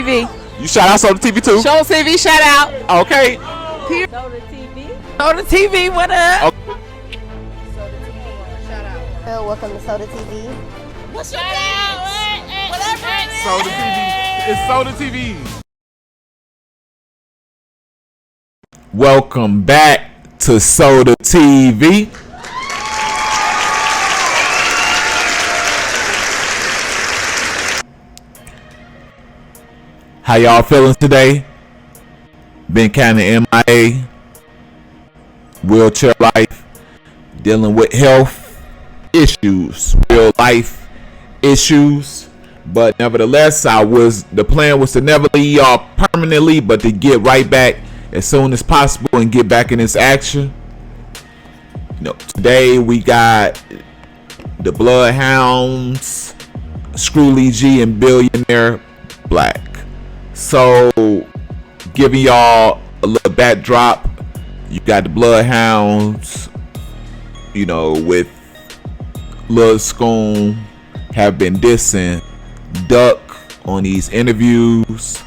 TV. You shout out Soda TV too? Show TV, shout out. Okay. Soda TV. Soda TV, what up? Okay. Soda TV, shout out. Welcome to Soda TV. What's your name? Whatever it is. Soda TV. It's Soda TV. Welcome back to Soda TV. How y'all feeling today? Been kind of MIA, wheelchair life, dealing with health issues, real life issues. But nevertheless, the plan was to never leave y'all permanently, but to get right back as soon as possible and get back in this action. Today we got the Bloodhounds, Screwly G, and Billionaire Black. So, giving y'all a little backdrop, you got the Bloodhounds, with Lil Scoon, have been dissing Duck on these interviews.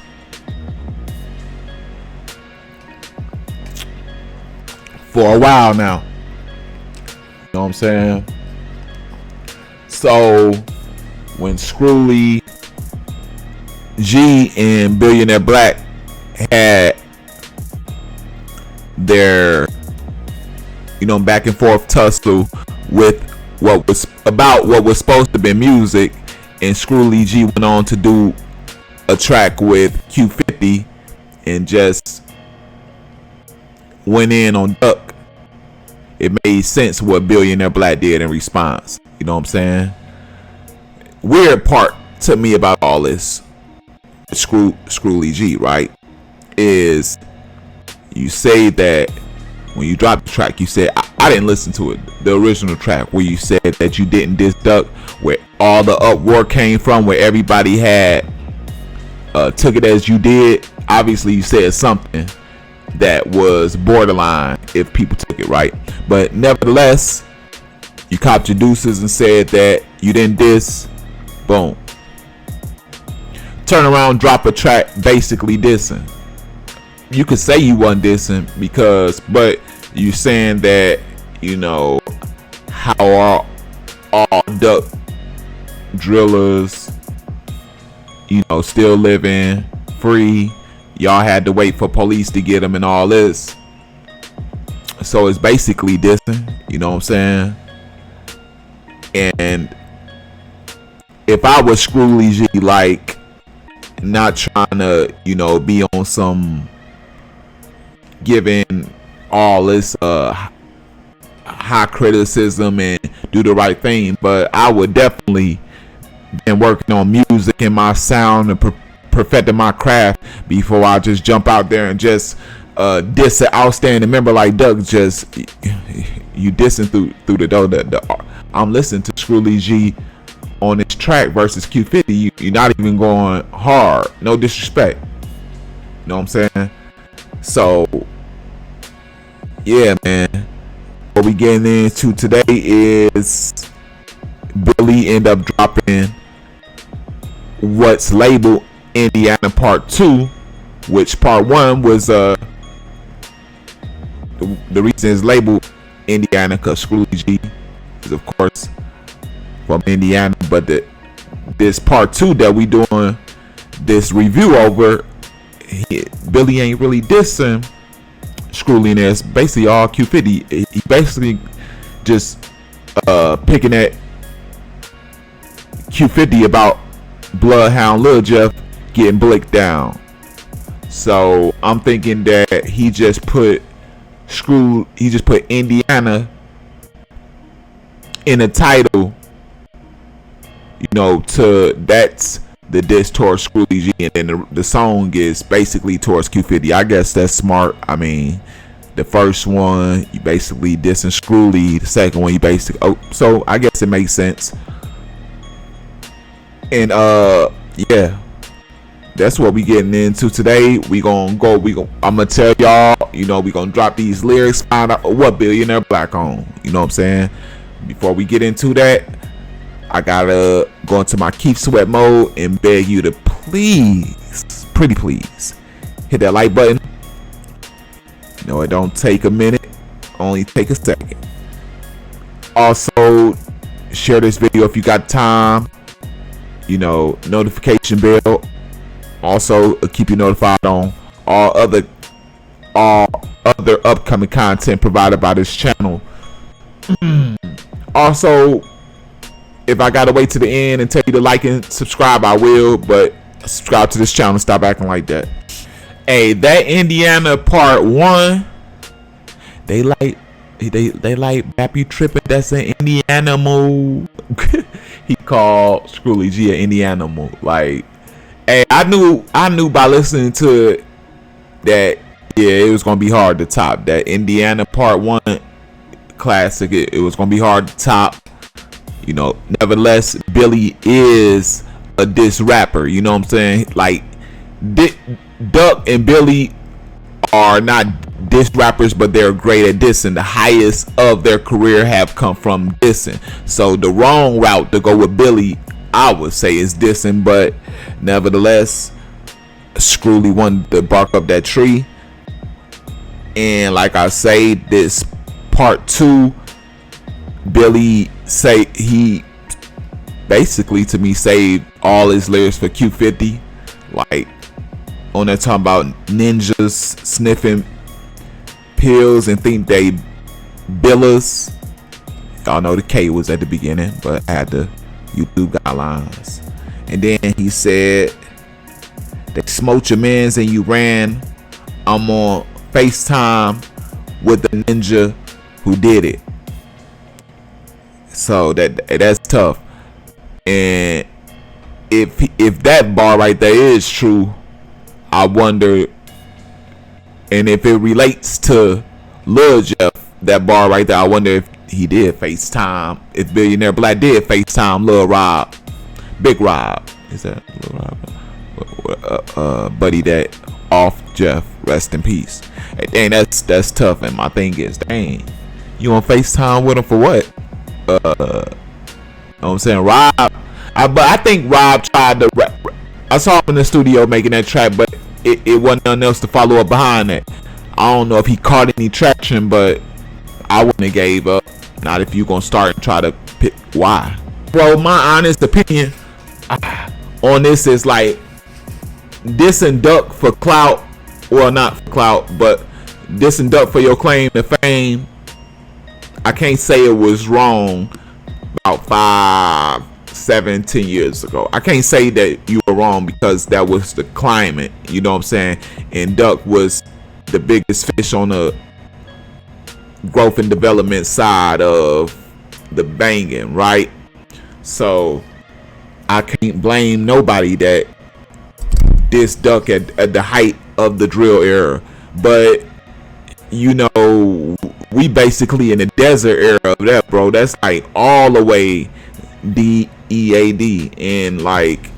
For a while now. You know what I'm saying? So, when Screwly G and Billionaire Black had their back and forth tussle with what was supposed to be music, and Screwly G went on to do a track with Q50 and just went in on Duck. It made sense what Billionaire Black did in response. You know what I'm saying? Weird part to me about all this Screwly G, right, is you say that when you drop the track, you said I didn't listen to it, the original track where you said that you didn't diss Duck, where all the uproar came from, where everybody had took it as you did. Obviously you said something that was borderline if people took it right, but nevertheless you copped your deuces and said that you didn't diss. Boom. Turn around, drop a track basically dissing. You could say you wasn't dissing but you saying that how are all Duck drillers still living free, y'all had to wait for police to get them and all this. So it's basically dissing, you know what I'm saying? And if I was Screwly G, like, not trying to be on some giving all this high criticism and do the right thing, but I would definitely been working on music and my sound and perfecting my craft before I just jump out there and just diss an outstanding member like Duck. Just you dissing through the door. I'm listening to Screwly G on this track versus Q50. You're not even going hard. No disrespect. You know what I'm saying? So yeah, man. What we getting into today is Billy end up dropping what's labeled Indiana Part 2, which Part 1 was the reason it's labeled Indiana because Screwly G is of course from Indiana, but this Part 2 that we doing this review over, Billy ain't really dissing Screwly, and it's basically all Q50. He basically just picking at Q50 about Bloodhound Lil Jeff getting blicked down. So I'm thinking that he just put Indiana in the title, that's the diss towards Screwly G, and then the song is basically towards Q50. I guess that's smart. I mean, the first one you basically dissing Screwly, the second one you basically so I guess it makes sense. And yeah, that's what we getting into today. I'm gonna tell y'all, we gonna drop these lyrics, find out what Billionaire Black on. You know what I'm saying? Before we get into that, I gotta go into my keep sweat mode and beg you to please pretty please hit that like button. You know, it don't take a minute, only take a second. Also, share this video if you got time. You know, notification bell. Also, keep you notified on all other upcoming content provided by this channel. Also, if I gotta wait to the end and tell you to like and subscribe, I will. But subscribe to this channel. Stop acting like that. Hey, that Indiana part 1, they like Bappy tripping. That's an Indiana move. He called Screwly G an Indiana move. Like, hey, I knew by listening to it that, yeah, it was gonna be hard to top that Indiana part 1 classic. It was gonna be hard to top. You know, nevertheless, Billy is a diss rapper. You know what I'm saying? Like, Duck and Billy are not diss rappers, but they're great at dissing. The highest of their career have come from dissing. So the wrong route to go with Billy, I would say, is dissing. But nevertheless, Screwly wanted to bark up that tree. And like I say, this part 2, Billy say he basically, to me, saved all his lyrics for Q50. Like, on that talking about ninjas sniffing pills and think they billers. Y'all know the K was at the beginning, but I had the YouTube guidelines. And then he said, they smoked your mans and you ran. I'm on FaceTime with the ninja who did it. So that's tough. And if that bar right there is true, I wonder, and if it relates to Lil Jeff, that bar right there, I wonder if he did FaceTime, if Billionaire Black did FaceTime Lil Rob, Big Rob, is that Lil Rob? Buddy that off Jeff, rest in peace. Hey, dang, that's tough. And my thing is, dang, you on FaceTime with him for what? You know what I'm saying? Rob, but I think Rob tried to rap. I saw him in the studio making that track, but it wasn't nothing else to follow up behind that. I don't know if he caught any traction, but I wouldn't have gave up. Not if you gonna start and try to pick why. Bro, my honest opinion on this is like dissing Duck for clout, well, not for clout, but dissing Duck for your claim to fame. I can't say it was wrong about 5, 7, 10 years ago. I can't say that you were wrong because that was the climate, you know what I'm saying? And Duck was the biggest fish on the growth and development side of the banging, right? So I can't blame nobody that dissed Duck at the height of the drill era. But you know, we basically in the desert era of that, bro. That's like all the way DEAD, and like,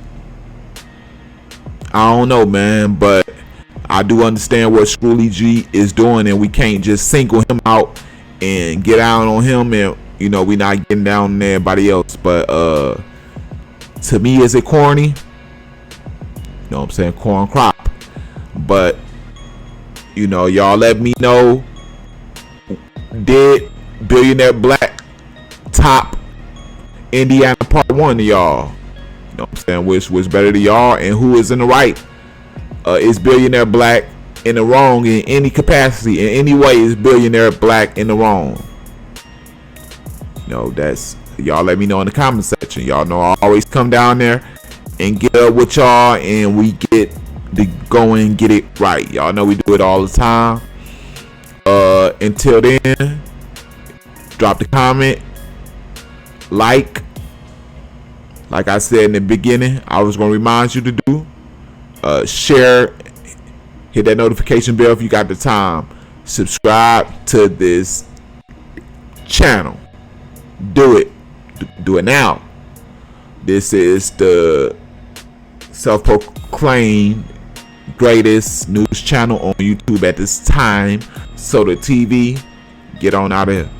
I don't know, man, but I do understand what Screwly G is doing, and we can't just single him out and get out on him, and you know, we not getting down on everybody else. But to me, is it corny? You know what I'm saying? Corn crop. But you know, y'all let me know, did Billionaire Black top Indiana part 1 to y'all? You know what I'm saying? Which was better to y'all, and who is in the right? Is Billionaire Black in the wrong in any capacity? In any way, is Billionaire Black in the wrong? You know, that's, y'all let me know in the comment section. Y'all know I always come down there and get up with y'all, and we get to go and get it right. Y'all know we do it all the time. Until then, drop the comment, like I said in the beginning, I was gonna remind you to do. Share, hit that notification bell if you got the time. Subscribe to this channel. Do it now. This is the self-proclaimed greatest news channel on YouTube at this time. So the TV, get on out of here.